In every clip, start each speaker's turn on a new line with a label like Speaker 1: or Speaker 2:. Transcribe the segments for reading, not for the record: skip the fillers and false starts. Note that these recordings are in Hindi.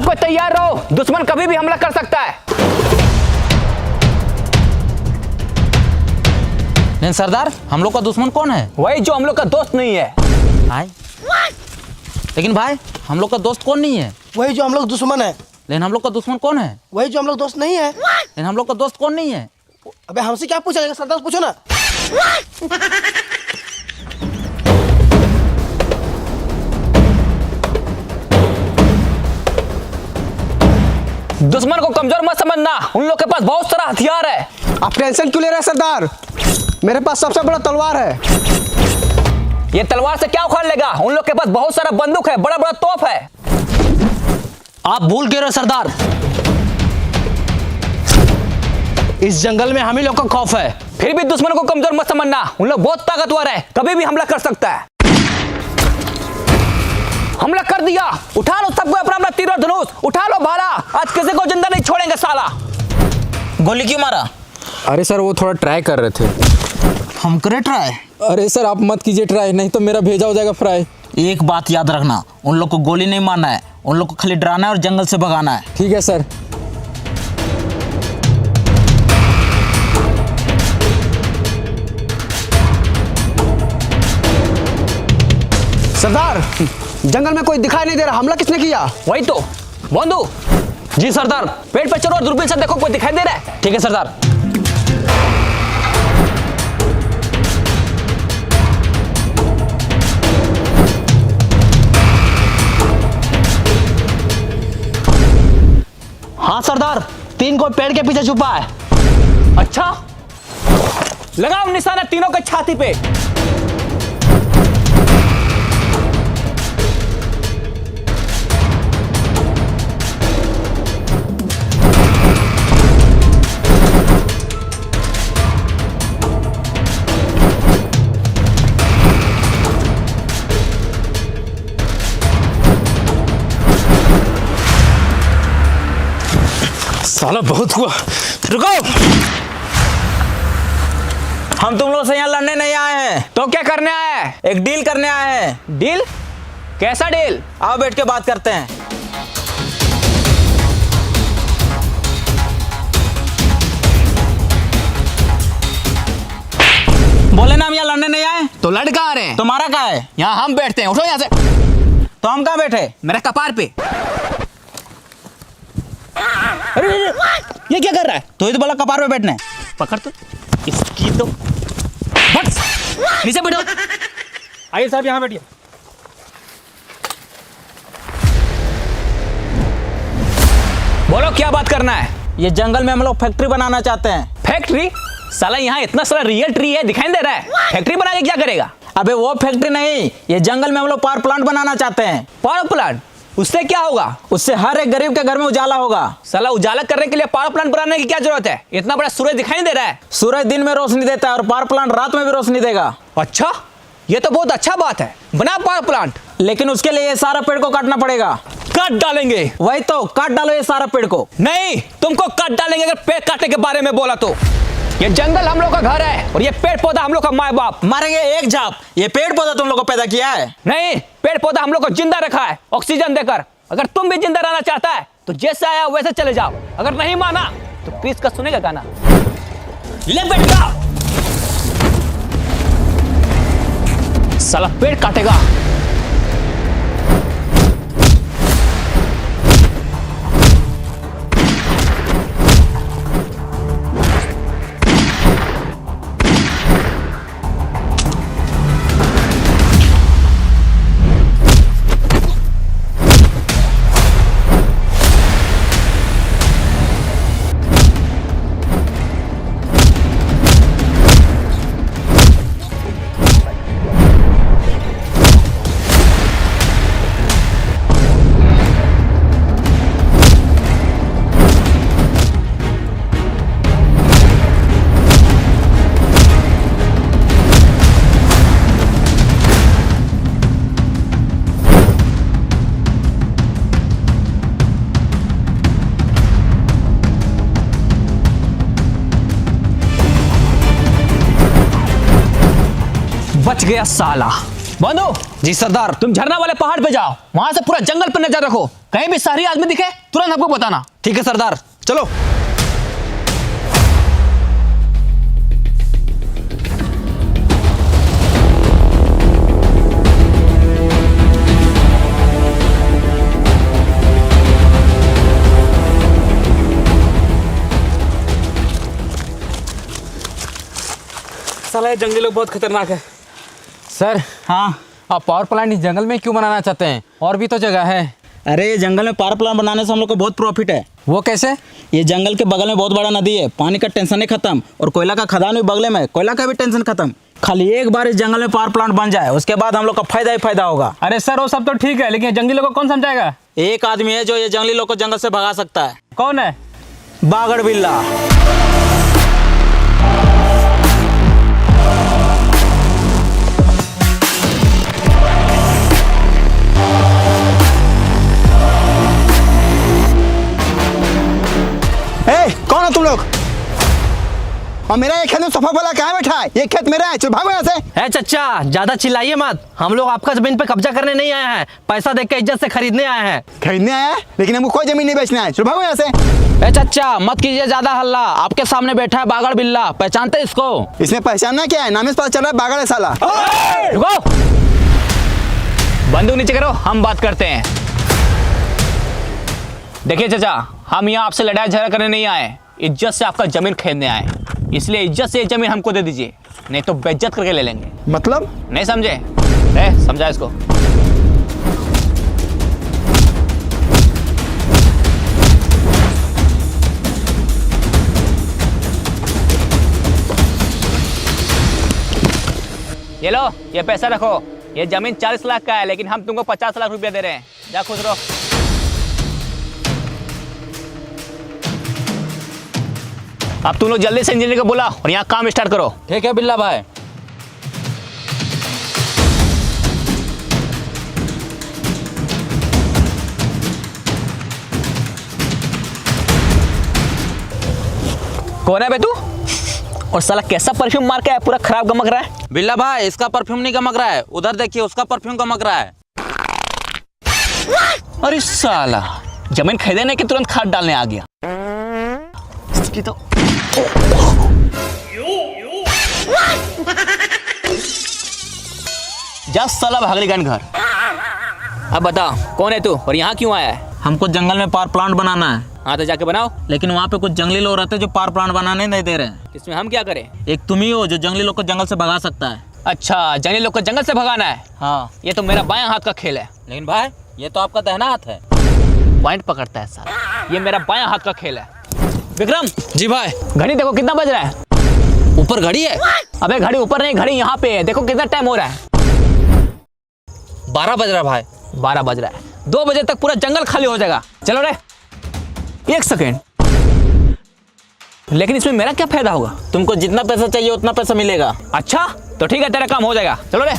Speaker 1: कोई तैयार रहो, दुश्मन कभी भी हमला कर सकता है।
Speaker 2: लेकिन सरदार, हम लोग का दुश्मन कौन है?
Speaker 1: वही जो हम लोग का दोस्त नहीं है।
Speaker 2: भाई, लेकिन भाई हम लोग का दोस्त कौन नहीं है?
Speaker 3: वही जो हम लोग दुश्मन है।
Speaker 2: लेकिन हम लोग का दुश्मन कौन है?
Speaker 3: वही जो हम लोग दोस्त नहीं है।
Speaker 2: लेकिन हम लोग का दोस्त कौन नहीं है?
Speaker 3: अबे हमसे क्या पूछा जाएगा, सरदार से पूछो ना।
Speaker 1: दुश्मन को कमजोर मत समझना, उन लोग के पास बहुत सारा हथियार है।
Speaker 3: आप टेंशन क्यों ले रहे हैं सरदार? मेरे पास सबसे बड़ा तलवार है।
Speaker 1: ये तलवार से क्या उखाड़ लेगा? उन लोग के पास बहुत सारा बंदूक है, बड़ा बड़ा तोप है।
Speaker 2: आप भूल गए रहे सरदार, इस जंगल में हम ही लोग का खौफ है।
Speaker 1: फिर भी दुश्मन को कमजोर मत समझना, उन लोग बहुत ताकतवर है, कभी भी हमला कर सकता है। हमला कर दिया, उठा लो सबको अपना अपना तीर और धनुष, उठा लो भाला, आज किसी को जिंदा नहीं छोड़ेंगे साला।
Speaker 2: गोली क्यों मारा?
Speaker 4: अरे सर वो थोड़ा ट्राई कर रहे थे।
Speaker 2: हम करे ट्राई?
Speaker 4: अरे सर आप मत कीजिए ट्राई, नहीं तो मेरा भेजा हो जाएगा फ्राई।
Speaker 2: एक बात याद रखना, उन लोग को गोली नहीं मारना है, उन लोग को खाली डराना है और जंगल से भगाना है।
Speaker 4: ठीक है सर।
Speaker 3: सरदार, जंगल में कोई दिखाई नहीं दे रहा, हमला किसने किया?
Speaker 1: वही तो बंधु जी। सरदार पेड़ पे चढ़ो और दूरबीन से देखो कोई दिखाई दे रहा है।
Speaker 2: ठीक है सरदार। हाँ सरदार, 3 को पेड़ के पीछे छुपा है।
Speaker 1: अच्छा, लगाओ निशाना तीनों के छाती पे।
Speaker 2: साला बहुत हुआ, रुको। हम तुम लोग से यहाँ लड़ने नहीं आए हैं।
Speaker 1: तो क्या करने आया है?
Speaker 2: एक डील करने आए हैं।
Speaker 1: डील? कैसा डील?
Speaker 2: आओ बैठ के बात करते हैं। बोले ना हम यहाँ लड़ने नहीं आए।
Speaker 1: तो लड़ कहाँ रहे हैं?
Speaker 2: तुम्हारा क्या है?
Speaker 1: यहाँ हम बैठते हैं, उठो यहाँ से।
Speaker 2: तो हम कहाँ बैठे?
Speaker 1: मेरे कपार पे।
Speaker 2: अरे ये क्या कर रहा है? तो ये तो बोला कपार पे बैठना है।
Speaker 1: पकड़ तो इसकी तो बस नीचे बैठो।
Speaker 4: आइए साहब यहाँ बैठिए।
Speaker 1: बोलो क्या बात करना है?
Speaker 2: ये जंगल में हम लोग फैक्ट्री बनाना चाहते हैं।
Speaker 1: फैक्ट्री? साला यहाँ इतना सारा रियल ट्री है, दिखाई दे रहा है। फैक्ट्री बना के क्या करेगा?
Speaker 2: अबे वो फैक्ट्री नहीं, ये जंगल में हम लोग पावर प्लांट बनाना चाहते हैं।
Speaker 1: Power plant? उससे क्या होगा?
Speaker 2: उससे हर एक गरीब के घर में उजाला होगा।
Speaker 1: साला उजाला करने के लिए पावर प्लांट बनाने की क्या जरूरत है? इतना बड़ा सूरज दिखाई दे रहा है।
Speaker 2: सूरज दिन में रोशनी देता है और पावर प्लांट रात में भी रोशनी देगा।
Speaker 1: अच्छा, ये तो बहुत अच्छा बात है, बना पावर प्लांट।
Speaker 2: लेकिन उसके लिए ये सारा पेड़ को काटना पड़ेगा।
Speaker 1: काट डालेंगे?
Speaker 2: वही तो, काट डालो ये सारा पेड़ को।
Speaker 1: नहीं, तुमको काट डालेंगे अगर पेड़ काटने के बारे में बोला तो। ये जंगल हम लोग का घर है और ये पेड़ पौधा हम लोग का माँ बाप।
Speaker 2: मारेंगे एक झाप। ये पेड़ पौधा तुम लोग को पैदा किया है?
Speaker 1: नहीं, पेड़ पौधा हम लोग को जिंदा रखा है ऑक्सीजन देकर। अगर तुम भी जिंदा रहना चाहता है तो जैसे आया वैसे चले जाओ, अगर नहीं माना तो क्रिस का सुनेगा गाना। ले बेटा, साला पेड़ काटेगा। बच गया साला। बंधु
Speaker 2: जी सरदार।
Speaker 1: तुम झरना वाले पहाड़ पे जाओ, वहां से पूरा जंगल पर नजर रखो। कहीं भी शहरी आदमी दिखे तुरंत हमको बताना।
Speaker 2: ठीक है सरदार, चलो।
Speaker 4: साला ये जंगली लोग बहुत खतरनाक है। सर,
Speaker 2: हाँ,
Speaker 4: आप पावर प्लांट इस जंगल में क्यों बनाना चाहते हैं? और भी तो जगह है।
Speaker 2: अरे ये जंगल में पावर प्लांट बनाने से हम लोग को बहुत प्रॉफिट है।
Speaker 4: वो कैसे?
Speaker 2: ये जंगल के बगल में बहुत बड़ा नदी है, पानी का टेंशन ही खत्म, और कोयला का खदान भी बगल में, कोयला का भी टेंशन खत्म। खाली एक बार इस जंगल में पावर प्लांट बन जाए, उसके बाद हम लोग का फायदा ही फायदा होगा।
Speaker 4: अरे सर, वो सब तो ठीक है, लेकिन जंगली लोग को कौन समझाएगा?
Speaker 2: एक आदमी है जो ये जंगली लोग को जंगल से भगा सकता है।
Speaker 4: कौन है?
Speaker 2: बागड़ बिल्ला।
Speaker 3: कौन हो तुम लोग? और मेरा ये खेत में सोफा वाला कहाँ बैठा है? ये खेत मेरा है, चलो भागो यहाँ से।
Speaker 5: चाचा ज्यादा चिल्लाइए मत, हम लोग आपका जमीन पे कब्जा करने नहीं आए हैं, पैसा देख के इज्जत से खरीदने आए हैं।
Speaker 3: खरीदने आया है, लेकिन हमको कोई जमीन नहीं बेचना है, चलो भागो यहाँ से।
Speaker 2: चाचा मत कीजिए ज्यादा हल्ला, आपके सामने बैठा है बागड़ बिल्ला, पहचानते इसको?
Speaker 3: इसमें पहचानना क्या है? नाम से पता चल रहा है बागड़ है साला।
Speaker 1: रुको, बंदूक नीचे करो, हम बात करते हैं। देखिए चाचा, हम यहाँ आपसे लड़ाई झगड़ा करने नहीं आए, इज्जत से आपका जमीन खरीदने आए, इसलिए इज्जत से ये जमीन हमको दे दीजिए, नहीं तो बेइज्जत करके ले लेंगे।
Speaker 3: मतलब?
Speaker 1: नहीं समझे? समझा इसको। ये लो, ये पैसा रखो, ये जमीन 40 लाख का है, लेकिन हम तुमको 50 लाख रुपया दे रहे हैं, जा खुश रहो। अब तुम लोग जल्दी से इंजीनियर को बुला और यहाँ काम स्टार्ट करो।
Speaker 2: ठीक है बिल्ला भाई।
Speaker 1: कौन है बे तू? और साला कैसा परफ्यूम मार के है, पूरा खराब गमक रहा है।
Speaker 2: बिल्ला भाई, इसका परफ्यूम नहीं गमक रहा है, उधर देखिए उसका परफ्यूम गमक रहा है।
Speaker 1: अरे साला, जमीन खरीदने के तुरंत खाद डालने आ गया। इसकी तो जा साला भागलीगंज घर। अब बता कौन है तू और यहाँ क्यों आया है?
Speaker 2: हमको जंगल में पावर प्लांट बनाना है।
Speaker 1: हाँ तो जाके बनाओ।
Speaker 2: लेकिन वहाँ पे कुछ जंगली लोग रहते हैं जो पावर प्लांट बनाने नहीं दे रहे हैं।
Speaker 1: इसमें हम क्या करें?
Speaker 2: एक तुम ही हो जो जंगली लोग को जंगल से भगा सकता है।
Speaker 1: अच्छा, जंगली लोग को जंगल से भगाना है?
Speaker 2: हाँ।
Speaker 1: ये तो मेरा बायां हाथ का खेल है।
Speaker 2: लेकिन भाई ये तो आपका दाहिना हाथ है।
Speaker 1: पॉइंट पकड़ता है साला, ये मेरा बायां हाथ का खेल है। विक्रम
Speaker 2: जी भाई।
Speaker 1: घड़ी देखो कितना बज रहा है।
Speaker 2: ऊपर घड़ी है?
Speaker 1: अबे घड़ी ऊपर नहीं, घड़ी यहाँ पे है, देखो कितना टाइम हो रहा है।
Speaker 2: 12 बज रहा भाई।
Speaker 1: 12 बज रहा है, 2 बजे तक पूरा जंगल खाली हो जाएगा। चलो रे, 1 सेकेंड। लेकिन इसमें मेरा क्या फायदा होगा?
Speaker 2: तुमको जितना पैसा चाहिए उतना पैसा मिलेगा।
Speaker 1: अच्छा तो ठीक है, तेरा काम हो जाएगा। चलो रे।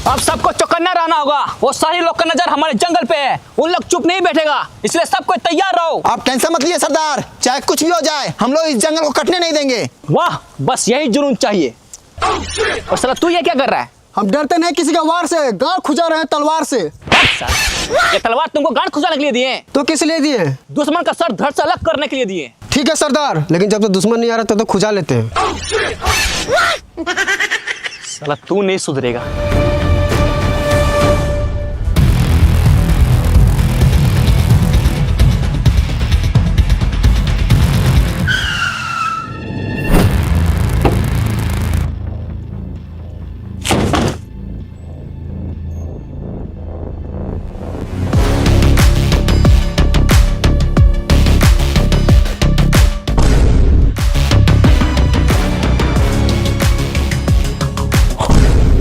Speaker 1: अब सबको चौकन्ना रहना होगा, वो सारे लोग का नजर हमारे जंगल पे है, उन लोग चुप नहीं बैठेगा, इसलिए सबको तैयार रहो।
Speaker 3: आप टेंशन मत लीजिए सरदार, चाहे कुछ भी हो जाए हम लोग इस जंगल को कटने नहीं देंगे।
Speaker 1: वाह, बस यही जुनून चाहिए। और साला तू ये क्या कर रहा है?
Speaker 3: हम डरते नहीं किसी का वार से, गांड खुजा रहे हैं तलवार से।
Speaker 1: ये तलवार तुमको गांड खुजाने के लिए दिए हैं?
Speaker 3: तो किस लिए दिए?
Speaker 1: दुश्मन का सर धड़ से अलग करने के लिए दिए।
Speaker 3: ठीक है सरदार, लेकिन जब तक दुश्मन नहीं आ रहा तब तो खुजा लेते हैं।
Speaker 1: साला तू नहीं सुधरेगा।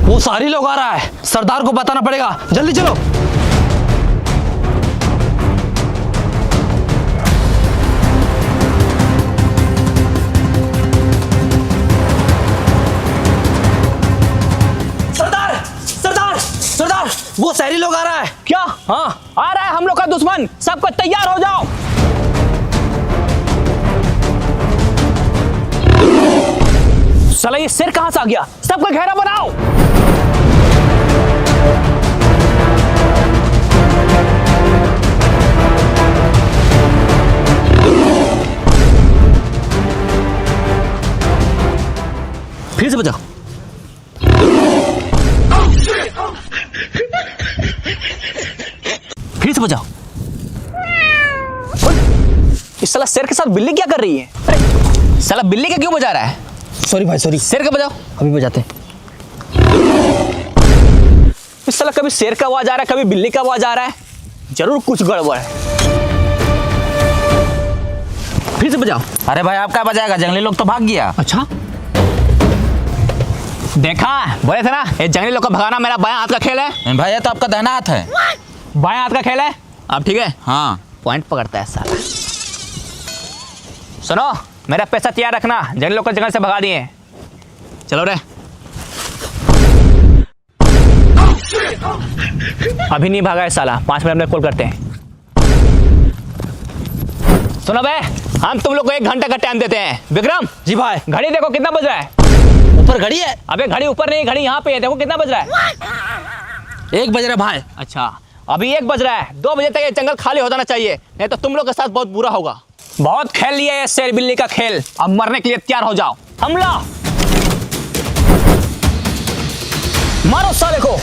Speaker 5: वो सारी लोग आ रहा है, सरदार को बताना पड़ेगा, जल्दी चलो।
Speaker 1: देखो दुश्मन, सबको तैयार हो जाओ। साला ये शेर कहां से आ गया? सबको घेरा बनाओ। फिर से बजाओ। फिर से बजाओ। इस साला शेर के साथ बिल्ली क्या कर रही है? अरे साला बिल्ली का क्यों बजा रहा है?
Speaker 5: सॉरी भाई सॉरी।
Speaker 1: शेर का बजाओ।
Speaker 5: अभी बजाते हैं।
Speaker 1: इस साला कभी शेर का आवाज आ रहा है, कभी बिल्ली का आवाज आ रहा है। जरूर कुछ गड़बड़ है। फिर से बजाओ।
Speaker 2: अरे भाई आप क्या बजाएगा, जंगली लोग तो भाग गया।
Speaker 1: अच्छा देखा, बोले थे ना ये जंगली लोग को भगाना मेरा बायां हाथ का खेल है।
Speaker 2: भाई ये तो आपका दाहिना हाथ है।
Speaker 1: बायां हाथ का खेल है। अब ठीक है,
Speaker 2: हाँ
Speaker 1: पॉइंट पकड़ता है साला। सुनो, मेरा पैसा तैयार रखना, जंगली लोग को जंगल से भगा दिए। चलो रे। अभी नहीं भागा है साला, 5 मिनट में कॉल करते हैं। सुनो बे, हम तुम लोग को 1 घंटे का टाइम देते हैं। विक्रम
Speaker 5: जी भाई।
Speaker 1: घड़ी देखो कितना बज रहा है।
Speaker 5: ऊपर घड़ी है।
Speaker 1: अबे घड़ी ऊपर नहीं, घड़ी यहाँ पे है, देखो कितना बज रहा है।
Speaker 5: 1 बज रहा भाई।
Speaker 1: अच्छा अभी 1 बज रहा है। 2 बजे तक ये जंगल खाली हो जाना चाहिए, नहीं तो तुम लोग के साथ बहुत बुरा होगा। बहुत खेल लिया ये शेर बिल्ली का खेल, अब मरने के लिए तैयार हो जाओ। हमला मारो साले को।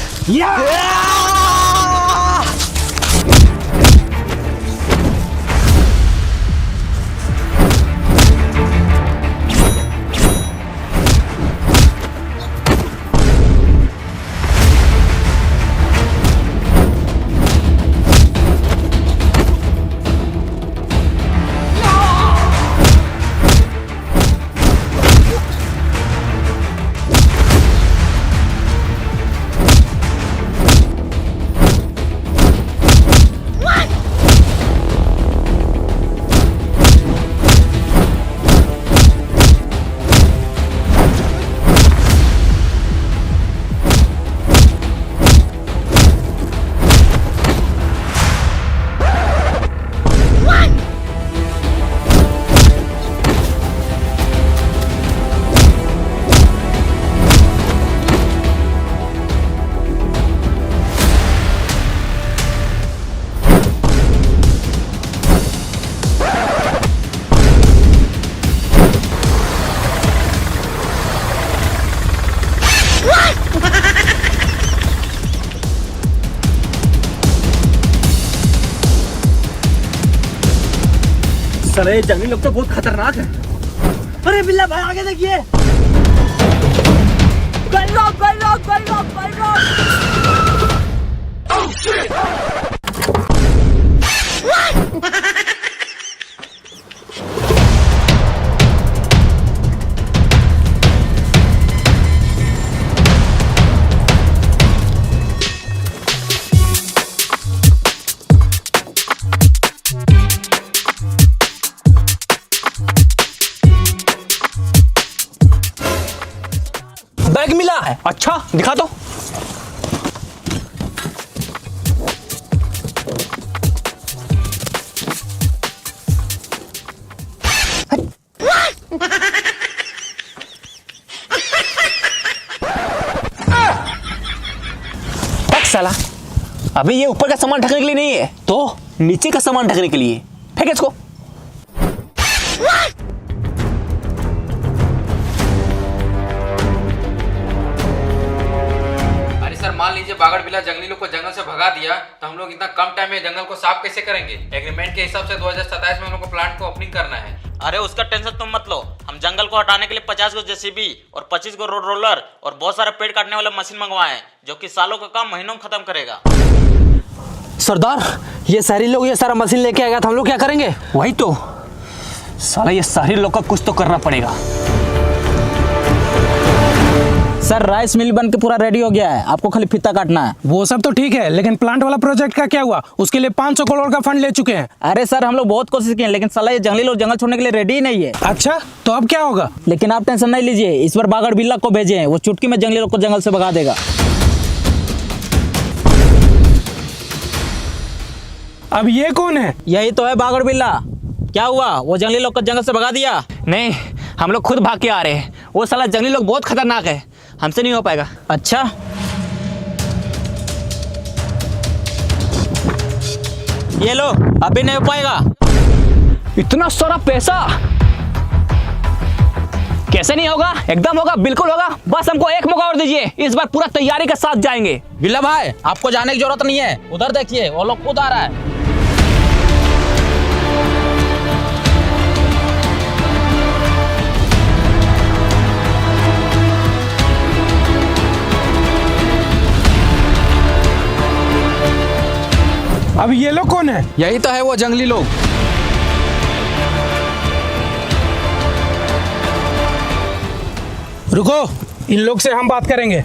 Speaker 5: साले जंगली लोग तो बहुत खतरनाक है। अरे बिल्ला भाई आगे देखिए। बैग मिला है।
Speaker 1: अच्छा दिखा दो। साला अभी ये ऊपर का सामान ढकने के लिए नहीं है, तो नीचे का सामान ढकने के लिए। फेंक इसको।
Speaker 6: अरे सर मान लीजिए बागड़ बिल्ला जंगली लोग को जंगल से भगा दिया, तो हम लोग इतना कम टाइम में जंगल को साफ कैसे करेंगे? एग्रीमेंट के हिसाब से 2027 में हम लोग को प्लांट को ओपनिंग करना है।
Speaker 2: अरे उसका टेंशन तुम मत लो, हम जंगल को हटाने के लिए 50 गो जेसीबी और 25 गो रोड रोलर और बहुत सारे पेड़ काटने वाला मशीन मंगवाए हैं, जो कि सालों का काम महीनों में खत्म करेगा।
Speaker 5: सरदार ये शहरी लोग ये सारा मशीन लेके आएगा तो हम लोग क्या करेंगे?
Speaker 1: वही तो साला, ये शहरी लोग का कुछ तो करना पड़ेगा।
Speaker 2: सर राइस मिल बन के पूरा रेडी हो गया है, आपको खाली फीता काटना है।
Speaker 7: वो सब तो ठीक है, लेकिन प्लांट वाला प्रोजेक्ट का क्या हुआ? उसके लिए 500 करोड़ का फंड ले चुके हैं।
Speaker 2: अरे सर हम लोग बहुत कोशिश किए, लेकिन साला ये जंगली लोग जंगल छोड़ने के लिए रेडी ही नहीं है।
Speaker 7: अच्छा तो अब क्या होगा?
Speaker 2: लेकिन आप टेंशन नहीं लीजिए, इस बार बागड़ बिल्ला को भेजे हैं, वो चुटकी में जंगली लोग को जंगल से भगा देगा।
Speaker 7: अब ये कौन है?
Speaker 2: यही तो है बागड़ बिल्ला। क्या हुआ, वो जंगली लोग को जंगल से भगा दिया?
Speaker 1: नहीं, हम लोग खुद भाग के आ रहे हैं। वो साला जंगली लोग बहुत खतरनाक है, हमसे नहीं हो पाएगा।
Speaker 2: अच्छा, ये लो, अभी नहीं हो पाएगा।
Speaker 1: इतना सारा पैसा कैसे नहीं होगा? एकदम होगा, बिल्कुल होगा। बस हमको एक मौका और दीजिए, इस बार पूरा तैयारी के साथ जाएंगे।
Speaker 2: बिल्ला भाई, आपको जाने की जरूरत नहीं है। उधर देखिए, वो लोग खुद आ रहा है।
Speaker 7: अब ये लोग कौन है?
Speaker 4: यही तो है वो जंगली लोग।
Speaker 7: रुको, इन लोग से हम बात करेंगे।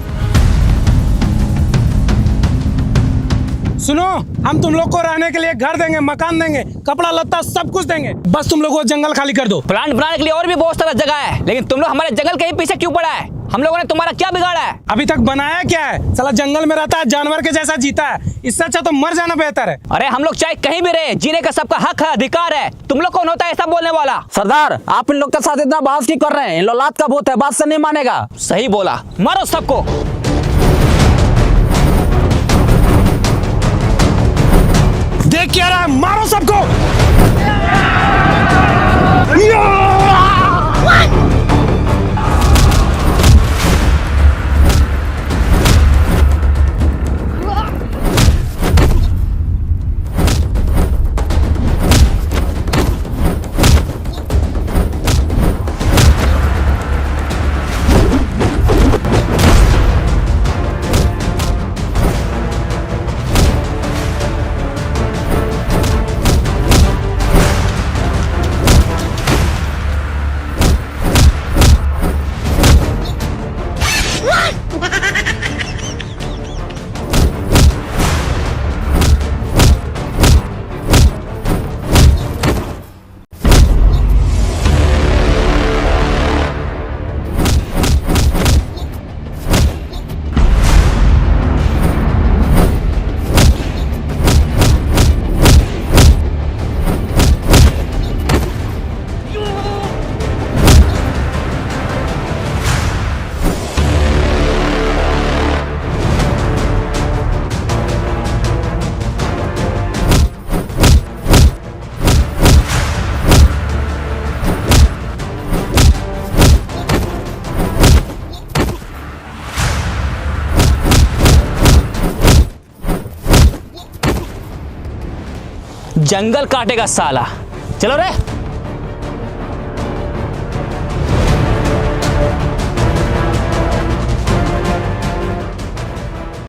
Speaker 7: सुनो, हम तुम लोग को रहने के लिए घर देंगे, मकान देंगे, कपड़ा लत्ता सब कुछ देंगे। बस तुम लोग वो जंगल खाली कर दो।
Speaker 1: प्लांट बनाने के लिए और भी बहुत सारा जगह है, लेकिन तुम लोग हमारे जंगल के ही पीछे क्यों पड़ा है? हम लोगों ने तुम्हारा क्या बिगाड़ा है?
Speaker 7: अभी तक बनाया क्या है? साला जंगल में रहता है, जानवर के जैसा जीता है। इससे अच्छा तो मर जाना बेहतर है।
Speaker 1: अरे हम लोग चाहे कहीं भी रहे, जीने का सबका हक है, अधिकार है। तुम लोग कौन होता है ऐसा बोलने वाला?
Speaker 2: सरदार, आप इन लोग के साथ इतना बहस क्यों कर रहे हैं? इन लोग लात का भूत है, बात से नहीं मानेगा।
Speaker 1: सही बोला, मारो सबको।
Speaker 7: देख क्या रहा है, मारो सबको।
Speaker 1: जंगल काटेगा साला। चलो रे।